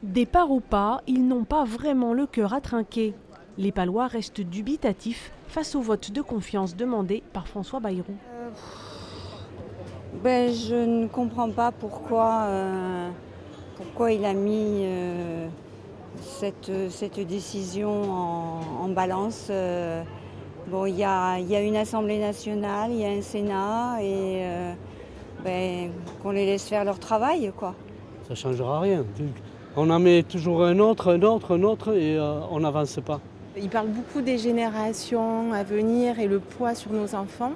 Départ ou pas, ils n'ont pas vraiment le cœur à trinquer. Les Palois restent dubitatifs face au vote de confiance demandé par François Bayrou. Je ne comprends pas pourquoi il a mis cette décision en balance. Il y a une Assemblée nationale, il y a un Sénat et qu'on les laisse faire leur travail, quoi. Ça ne changera rien. On en met toujours un autre et on n'avance pas. Il parle beaucoup des générations à venir et le poids sur nos enfants.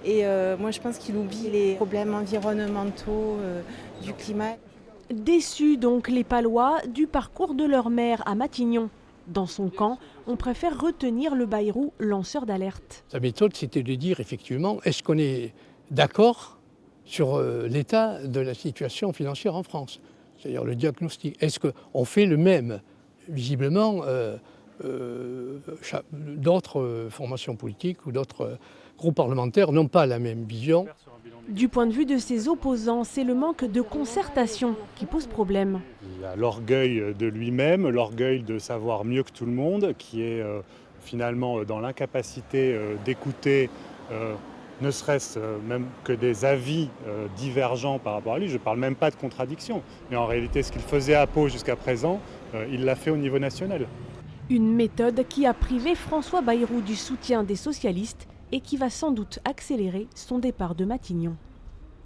Et moi, je pense qu'il oublie les problèmes environnementaux, du climat. Déçus donc les Palois du parcours de leur maire à Matignon. Dans son camp, on préfère retenir le Bayrou lanceur d'alerte. Sa méthode, c'était de dire effectivement, est-ce qu'on est d'accord sur l'état de la situation financière en France? C'est-à-dire le diagnostic. Est-ce qu'on fait le même? Visiblement, d'autres formations politiques ou d'autres groupes parlementaires n'ont pas la même vision. Du point de vue de ses opposants, c'est le manque de concertation qui pose problème. Il a l'orgueil de lui-même, l'orgueil de savoir mieux que tout le monde, qui est finalement dans l'incapacité d'écouter ne serait-ce même que des avis divergents par rapport à lui. Je ne parle même pas de contradiction, mais en réalité ce qu'il faisait à Pau jusqu'à présent, il l'a fait au niveau national. Une méthode qui a privé François Bayrou du soutien des socialistes et qui va sans doute accélérer son départ de Matignon.